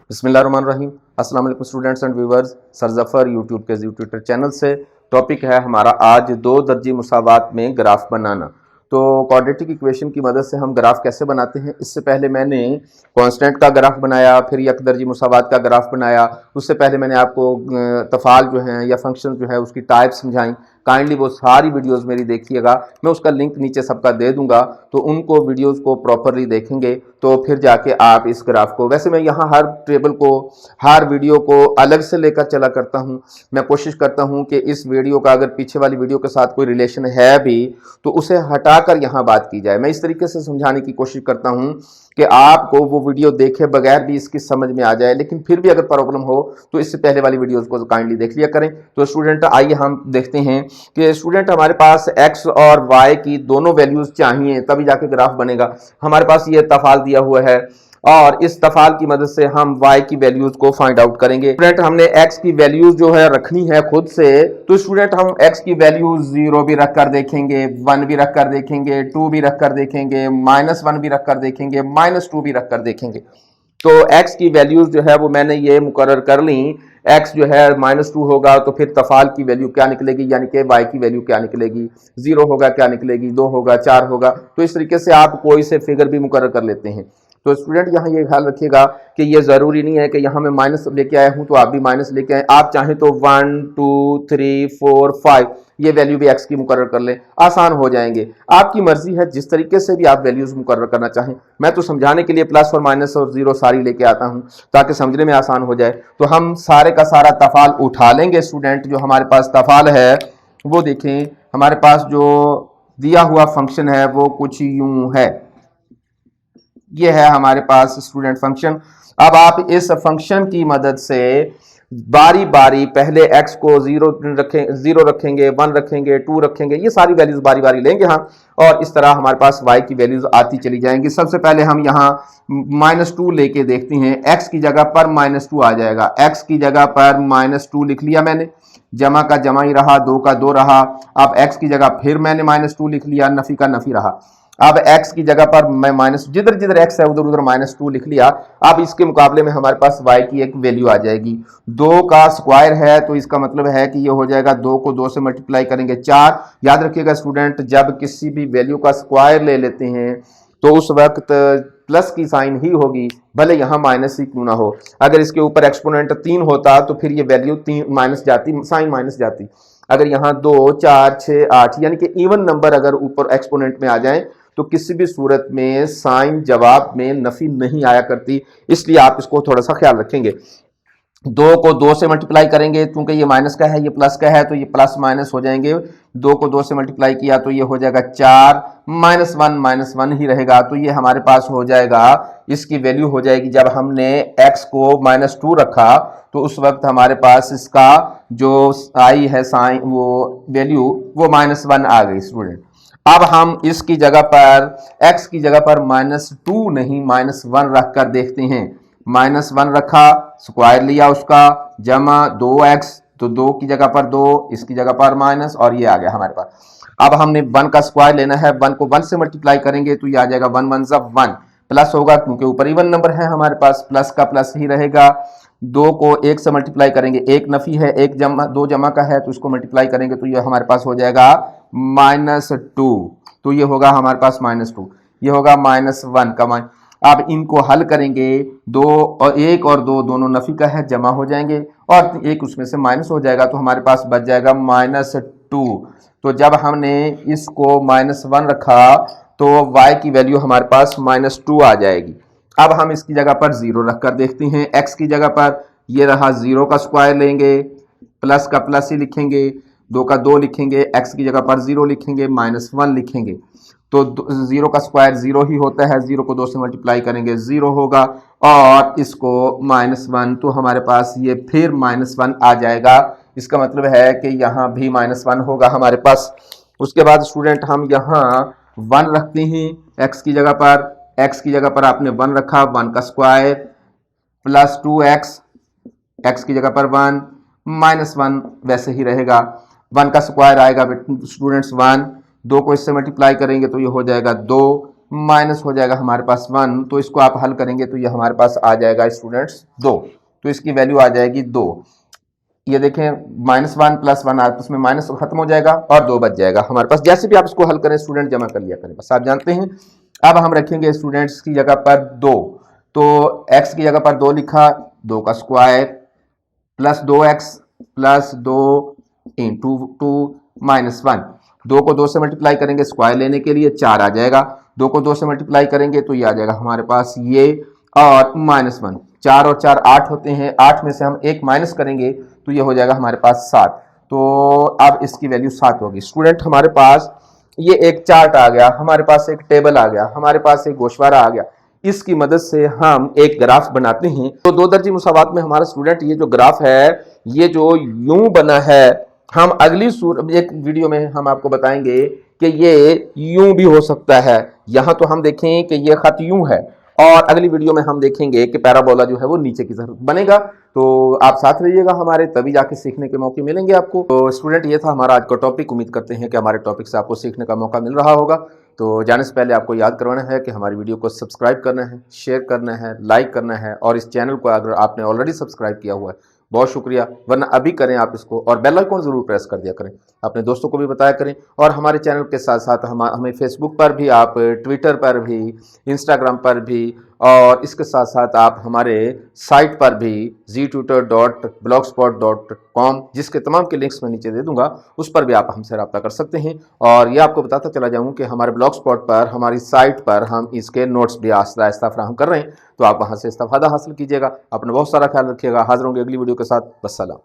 बिस्मिल्लाहिर्रहमानिर्रहीम। अस्सलाम वालेकुम students and viewers. Sir Zafar YouTube के ट्विटर चैनल से टॉपिक है हमारा आज दो दर्जी मुसावात में ग्राफ बनाना। तो क्वाड्रेटिक इक्वेशन की मदद से हम ग्राफ कैसे बनाते हैं, इससे पहले मैंने कांस्टेंट का ग्राफ बनाया, फिर एक दर्जी मुसावात का ग्राफ बनाया। उससे पहले मैंने आपको तफाल जो है या फंक्शन जो है उसकी टाइप समझाई। काइंडली वो सारी वीडियोस मेरी देखिएगा, मैं उसका लिंक नीचे सबका दे दूंगा, तो उनको वीडियोस को प्रॉपरली देखेंगे तो फिर जाके आप इस ग्राफ को, वैसे मैं यहाँ हर टेबल को, हर वीडियो को अलग से लेकर चला करता हूँ। मैं कोशिश करता हूँ कि इस वीडियो का अगर पीछे वाली वीडियो के साथ कोई रिलेशन है भी तो उसे हटाकर यहाँ बात की जाए। मैं इस तरीके से समझाने की कोशिश करता हूँ कि आपको वो वीडियो देखे बगैर भी इसकी समझ में आ जाए, लेकिन फिर भी अगर प्रॉब्लम हो तो इससे पहले वाली वीडियोस को काइंडली देख लिया करें। तो स्टूडेंट आइए हम देखते हैं कि स्टूडेंट हमारे पास x और y की दोनों वैल्यूज चाहिए तभी जाके ग्राफ बनेगा। हमारे पास ये तफाल दिया हुआ है और इस तफाल की मदद से हम y की वैल्यूज को फाइंड आउट करेंगे। स्टूडेंट हमने x की वैल्यूज जो है रखनी है खुद से, तो स्टूडेंट हम x की वैल्यूज 0 भी रख कर देखेंगे, 1 भी रख कर देखेंगे, 2 भी रख कर देखेंगे, -1 भी रख कर देखेंगे, -2 भी रख कर देखेंगे। तो x की वैल्यूज जो है वो मैंने ये मुकर्रर कर ली। x जो है -2 होगा तो फिर तफाल की वैल्यू क्या निकलेगी, यानी कि y की वैल्यू क्या निकलेगी, 0 होगा क्या निकलेगी, 2 होगा, 4 होगा। तो इस तरीके से आप कोई से फिगर भी मुकर्रर कर लेते हैं। तो स्टूडेंट यहाँ ये ख्याल रखिएगा कि ये ज़रूरी नहीं है कि यहाँ मैं माइनस लेके आया हूँ तो आप भी माइनस लेके आए। आप चाहें तो 1 2 3 4 5 ये वैल्यू भी x की मुकर्रर कर लें, आसान हो जाएंगे। आपकी मर्जी है जिस तरीके से भी आप वैल्यूज मुकर्रर करना चाहें। मैं तो समझाने के लिए प्लस और माइनस और जीरो सारी लेके आता हूं ताकि समझने में आसान हो जाए। तो हम सारे का सारा तफाल उठा लेंगे। स्टूडेंट जो हमारे पास तफाल है वो देखें, हमारे पास जो दिया हुआ फंक्शन है वो कुछ यूं है। ये है हमारे पास स्टूडेंट फंक्शन। अब आप इस फंक्शन की मदद से बारी बारी पहले x को 0 रखेंगे, 1 रखेंगे, 2 रखेंगे, ये सारी वैल्यूज बारी बारी लेंगे हम, और इस तरह हमारे पास y की वैल्यूज आती चली जाएंगी। सबसे पहले हम यहाँ -2 लेके देखते हैं। x की जगह पर -2 आ जाएगा, x की जगह पर -2 लिख लिया मैंने, जमा का जमा ही रहा, 2 का 2 रहा। अब x की जगह फिर मैंने -2 लिख लिया, नफी का नफी रहा। अब x की जगह पर मैं माइनस, जिधर जिधर x है उधर उधर -2 लिख लिया। अब इसके मुकाबले में हमारे पास y की एक वैल्यू आ जाएगी। 2 का स्क्वायर है तो इसका मतलब है कि ये हो जाएगा 2 को 2 से मल्टीप्लाई करेंगे 4। याद रखिएगा स्टूडेंट, जब किसी भी वैल्यू का स्क्वायर ले लेते हैं तो उस वक्त प्लस की साइन ही होगी, भले यहाँ माइनस ही क्यों ना हो। अगर इसके ऊपर एक्सपोनेंट 3 होता तो फिर ये वैल्यू 3 माइनस जाती, साइन माइनस जाती। अगर यहाँ 2 4 6 8 यानी कि इवन नंबर अगर ऊपर एक्सपोनेंट में आ जाए तो किसी भी सूरत में साइन जवाब में नफी नहीं आया करती, इसलिए आप इसको थोड़ा सा ख्याल रखेंगे। 2 को 2 से मल्टीप्लाई करेंगे, क्योंकि ये माइनस का है ये प्लस का है तो ये प्लस माइनस हो जाएंगे। 2 को 2 से मल्टीप्लाई किया तो ये हो जाएगा 4, -1 ही रहेगा। तो ये हमारे पास हो जाएगा, इसकी वैल्यू हो जाएगी, जब हमने x को -2 रखा तो उस वक्त हमारे पास इसका जो आई है साइन, वो वैल्यू वो -1 आ गई स्टूडेंट। अब हम इसकी जगह पर x की जगह पर -2 नहीं -1 रख कर देखते हैं। -1 रखा, स्क्वायर लिया उसका, जमा 2x, तो 2 की जगह पर 2, इसकी जगह पर माइनस, और ये आ गया हमारे पास। अब हमने 1 का स्क्वायर लेना है, 1 को 1 से मल्टीप्लाई करेंगे तो ये आ जाएगा 1 1 ज़ा 1, प्लस होगा क्योंकि ऊपर इवन नंबर है हमारे पास, प्लस का प्लस ही रहेगा। 2 को 1 से मल्टीप्लाई करेंगे, 1 नफी है, 1 जमा 2 जमा का है तो इसको मल्टीप्लाई करेंगे तो ये हमारे पास हो जाएगा -2, तो ये होगा हमारे पास -2, ये होगा -1 का मान। अब इनको हल करेंगे, 2 और 1 और 2 दोनों नफी का है, जमा हो जाएंगे और एक उसमें से माइनस हो जाएगा तो हमारे पास बच जाएगा -2। तो जब हमने इसको -1 रखा तो y की वैल्यू हमारे पास -2 आ जाएगी। अब हम इसकी जगह पर 0 रख कर देखते हैं। x की जगह पर ये रहा, 0 का स्क्वायर लेंगे, प्लस का प्लस ही लिखेंगे, 2 का 2 लिखेंगे, x की जगह पर 0 लिखेंगे, -1 लिखेंगे। तो 0 का स्क्वायर 0 ही होता है, 0 को 2 से मल्टीप्लाई करेंगे 0 होगा, और इसको -1 तो हमारे पास ये फिर -1 आ जाएगा। इसका मतलब है कि यहाँ भी -1 होगा हमारे पास। उसके बाद स्टूडेंट हम यहाँ 1 रखते हैं x की जगह पर। x की जगह पर आपने 1 रखा, 1 का स्क्वायर प्लस 2x, x की जगह पर 1, -1 वैसे ही रहेगा। 1 का स्क्वायर आएगा स्टूडेंट्स 1, 2 को इससे मल्टीप्लाई करेंगे तो ये हो जाएगा 2, माइनस हो जाएगा हमारे पास 1, तो इसको आप हल करेंगे तो ये हमारे पास आ जाएगा स्टूडेंट्स 2, तो इसकी वैल्यू आ जाएगी 2। ये देखें -1 + 1 आपस में माइनस खत्म हो जाएगा और 2 बच जाएगा हमारे पास। जैसे भी आप इसको हल करें स्टूडेंट जमा कर लिया करें, बस आप जानते हैं। अब हम रखेंगे स्टूडेंट्स की जगह पर 2, तो x की जगह पर 2 लिखा, 2 का square plus 2x plus 2 into 2 -1। 2 को 2 से मल्टीप्लाई करेंगे स्क्वायर लेने के लिए 4 आ जाएगा, 2 को 2 से मल्टीप्लाई करेंगे तो ये आ जाएगा हमारे पास ये, और -1। 4 और 4 8 होते हैं, 8 में से हम 1 माइनस करेंगे तो ये हो जाएगा हमारे पास 7। तो अब इसकी वैल्यू 7 होगी। स्टूडेंट हमारे पास ये एक चार्ट आ गया, हमारे पास एक टेबल आ गया, हमारे पास एक गोशवारा आ गया। इसकी मदद से हम एक ग्राफ बनाते हैं। तो दो दर्जी मुसावात में हमारा स्टूडेंट ये जो ग्राफ है ये जो यूं बना है, हम अगली एक वीडियो में हम आपको बताएंगे कि ये यूं भी हो सकता है। यहां तो हम देखें कि ये खत यूं है, और अगली वीडियो में हम देखेंगे कि पैराबोला जो है वो नीचे की तरफ बनेगा। तो आप साथ रहिएगा हमारे, तभी जाके सीखने के मौके मिलेंगे आपको। तो स्टूडेंट ये था हमारा आज का टॉपिक। उम्मीद करते हैं कि हमारे टॉपिक से आपको सीखने का मौका मिल रहा होगा। तो जाने से पहले आपको याद करवाना है कि हमारी वीडियो को सब्सक्राइब करना है, शेयर करना है, लाइक करना है, और इस चैनल को अगर आपने ऑलरेडी सब्सक्राइब किया हुआ है बहुत शुक्रिया, वरना अभी करें आप इसको, और बेल आइकॉन जरूर प्रेस कर दिया करें, अपने दोस्तों को भी बताया करें। और हमारे चैनल के साथ साथ हमें फेसबुक पर भी, आप ट्विटर पर भी, इंस्टाग्राम पर भी, और इसके साथ साथ आप हमारे साइट पर भी ztutor.blogspot.com, जिसके तमाम के लिंक्स मैं नीचे दे दूंगा, उस पर भी आप हमसे रब्ता कर सकते हैं। और ये आपको बताता चला जाऊं कि हमारे ब्लॉग स्पॉट पर, हमारी साइट पर हम इसके नोट्स भी आहिस्ता आहिस्ता फराहम कर रहे हैं, तो आप वहां से इस्तेफादा हासिल कीजिएगा। अपना बहुत सारा ख्याल रखिएगा। हाजिर होंगे अगली वीडियो के साथ। वस्सलाम।